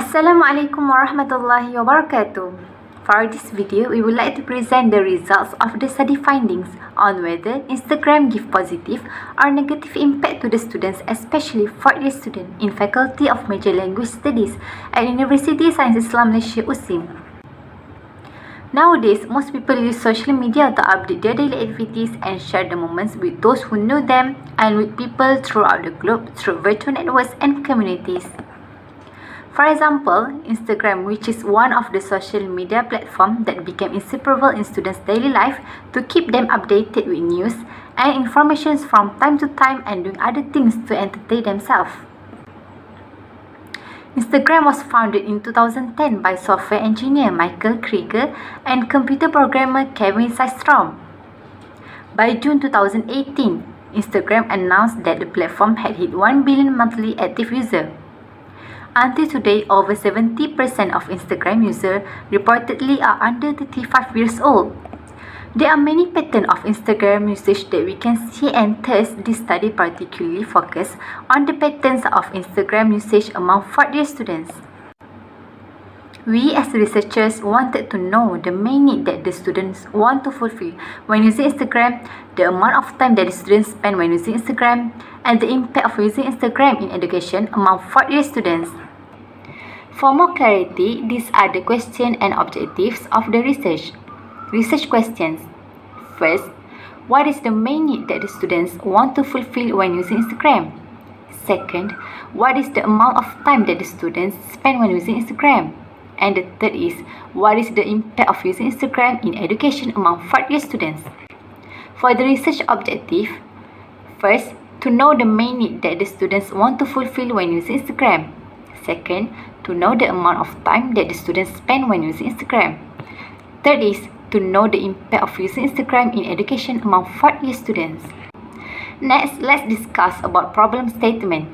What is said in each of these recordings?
Assalamualaikum warahmatullahi wabarakatuh. For this video, we would like to present the results of the study findings on whether Instagram give positive or negative impact to the students, especially for the student in Faculty of Major Language Studies at University Sains Islam Malaysia USIM. Nowadays, most people use social media to update their daily activities and share the moments with those who know them and with people throughout the globe through virtual networks and communities. For example, Instagram, which is one of the social media platforms that became inseparable in students' daily life to keep them updated with news and information from time to time and doing other things to entertain themselves. Instagram was founded in 2010 by software engineer Michael Krieger and computer programmer Kevin Systrom. By June 2018, Instagram announced that the platform had hit 1 billion monthly active users. Until today, over 70% of Instagram users reportedly are under 35 years old. There are many patterns of Instagram usage that we can see, and thus this study particularly focused on the patterns of Instagram usage among fourth-year students. We as researchers wanted to know the main need that the students want to fulfill when using Instagram, the amount of time that the students spend when using Instagram, and the impact of using Instagram in education among fourth-year students. For more clarity, these are the questions and objectives of the research. Research questions. First, what is the main need that the students want to fulfill when using Instagram? Second, what is the amount of time that the students spend when using Instagram? And the third is, what is the impact of using Instagram in education among fourth-year students? For the research objective, first, to know the main need that the students want to fulfill when using Instagram. Second, to know the amount of time that the students spend when using Instagram. Third is, to know the impact of using Instagram in education among fourth-year students. Next, let's discuss about problem statement.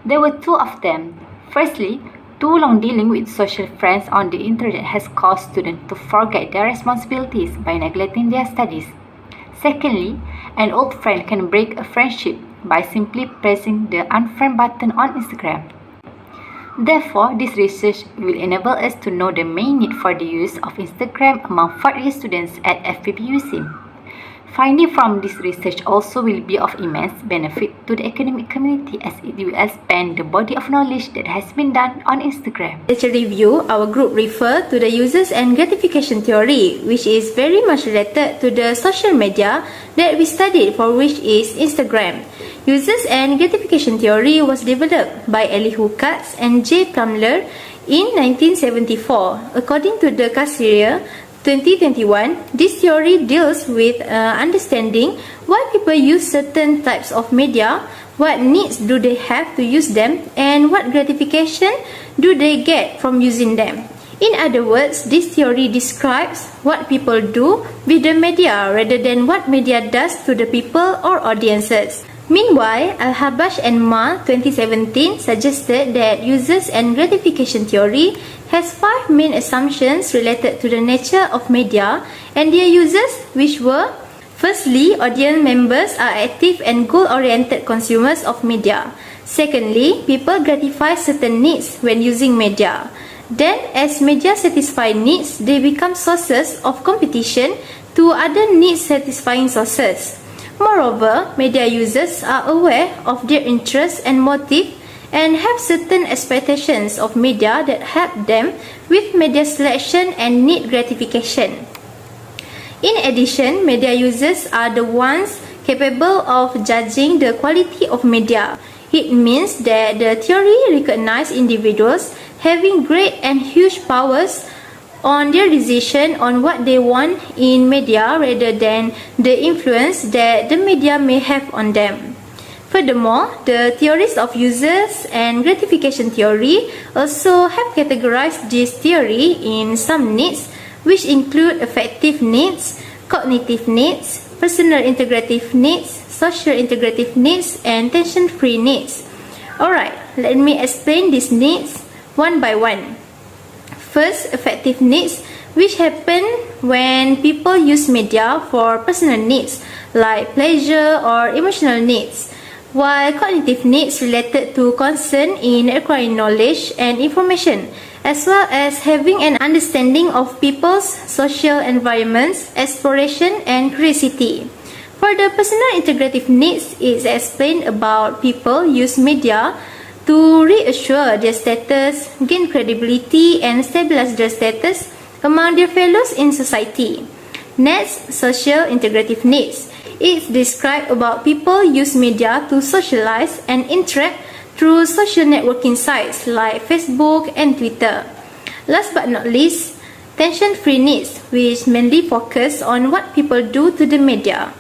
There were two of them. Firstly, too long dealing with social friends on the internet has caused students to forget their responsibilities by neglecting their studies. Secondly, an old friend can break a friendship by simply pressing the unfriend button on Instagram. Therefore, this research will enable us to know the main need for the use of Instagram among fourth-year students at FPBUSIM. Finding from this research also will be of immense benefit to the academic community as it will expand the body of knowledge that has been done on Instagram. To review, our group refer to the users and gratification theory, which is very much related to the social media that we studied, for which is Instagram. Users and gratification theory was developed by Elihu Katz and J. Plumler in 1974. According to the Cassirer 2021, this theory deals with understanding why people use certain types of media, what needs do they have to use them, and what gratification do they get from using them. In other words, this theory describes what people do with the media rather than what media does to the people or audiences. Meanwhile, Al-Habash and Ma 2017 suggested that users and gratification theory has 5 main assumptions related to the nature of media and their users, which were: firstly, audience members are active and goal-oriented consumers of media. Secondly, people gratify certain needs when using media. Then, as media satisfy needs, they become sources of competition to other needs-satisfying sources. Moreover, media users are aware of their interests and motive and have certain expectations of media that help them with media selection and need gratification. In addition, media users are the ones capable of judging the quality of media. It means that the theory recognizes individuals having great and huge powers on their decision on what they want in media rather than the influence that the media may have on them. Furthermore, the theories of users and gratification theory also have categorized this theory in some needs, which include affective needs, cognitive needs, personal integrative needs, social integrative needs, and tension-free needs. Alright, let me explain these needs one by one. First, affective needs, which happen when people use media for personal needs like pleasure or emotional needs. while cognitive needs related to concern in acquiring knowledge and information, as well as having an understanding of people's social environments, exploration, and curiosity. For the personal integrative needs, it's explained about people use media to reassure their status, gain credibility, and stabilize their status among their fellows in society. Next, social integrative needs. It's described about people use media to socialize and interact through social networking sites like Facebook and Twitter. Last but not least, tension-free needs, which mainly focus on what people do to the media.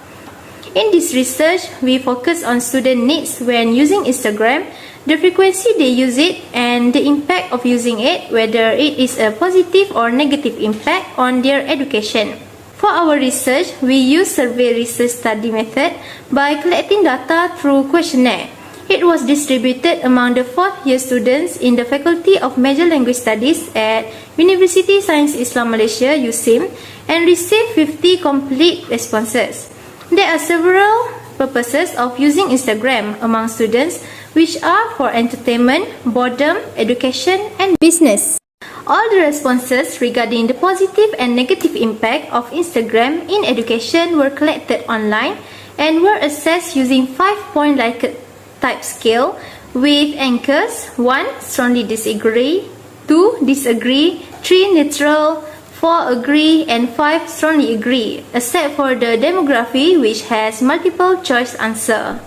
In this research, we focus on student needs when using Instagram, the frequency they use it, and the impact of using it, whether it is a positive or negative impact on their education. For our research, we use survey research study method by collecting data through questionnaire. It was distributed among the 4th year students in the Faculty of Major Language Studies at University Science Islam Malaysia USIM and received 50 complete responses. There are several purposes of using Instagram among students, which are for entertainment, boredom, education, and business. All the responses regarding the positive and negative impact of Instagram in education were collected online and were assessed using 5-point Likert type scale with anchors 1. Strongly disagree, 2. Disagree, 3. Neutral, 4. Agree, and 5. Strongly agree, except for the demography, which has multiple choice answer.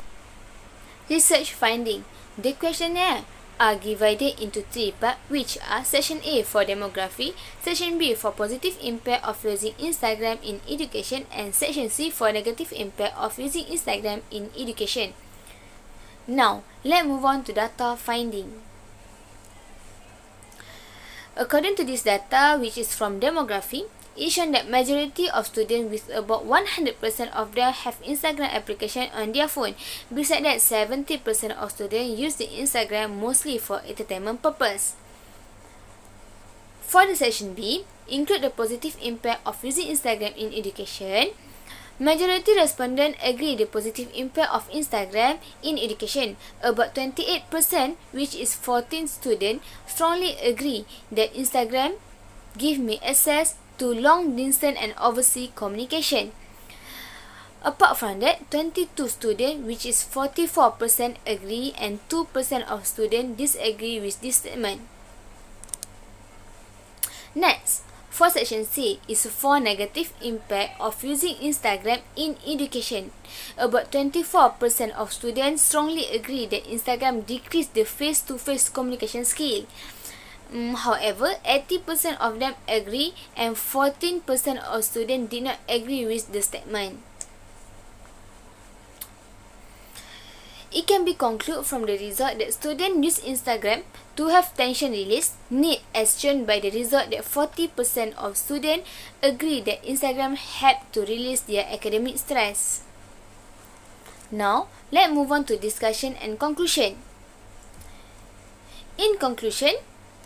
Research finding. The questionnaire are divided into 3 parts, which are Section A for demography, Section B for positive impact of using Instagram in education, and Section C for negative impact of using Instagram in education. Now, let's move on to data finding. According to this data, which is from demography, it shown that majority of students, with about 100% of them, have Instagram application on their phone. Besides that, 70% of students use the Instagram mostly for entertainment purpose. For the section B, include the positive impact of using Instagram in education. Majority respondents agree the positive impact of Instagram in education. About 28%, which is 14 students, strongly agree that Instagram give me access to long distance and overseas communication. Apart from that, 22 students, which is 44%, agree and 2% of students disagree with this statement. Next, for section C is for negative impact of using Instagram in education. About 24% of students strongly agree that Instagram decrease the face-to-face communication skill. However, 80% of them agree and 14% of students did not agree with the statement. It can be concluded from the result that students use Instagram to have tension release need, as shown by the result that 40% of students agree that Instagram help to release their academic stress. Now, let's move on to discussion and conclusion. In conclusion,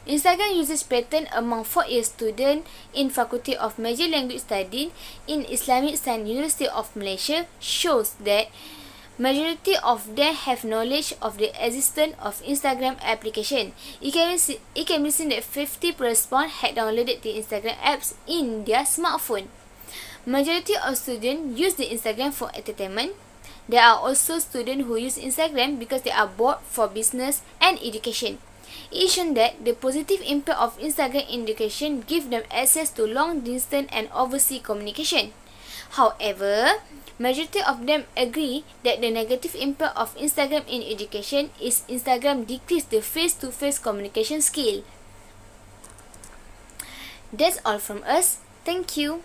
Instagram usage pattern among 4-year students in Faculty of Major Language Studies in Islamic Science University of Malaysia shows that majority of them have knowledge of the existence of Instagram application. It can be seen that 50% had downloaded the Instagram apps in their smartphone. Majority of students use the Instagram for entertainment. There are also students who use Instagram because they are bored for business and education. It is shown that the positive impact of Instagram in education give them access to long distance and overseas communication. However, majority of them agree that the negative impact of Instagram in education is Instagram decrease the face-to-face communication skill. That's all from us. Thank you.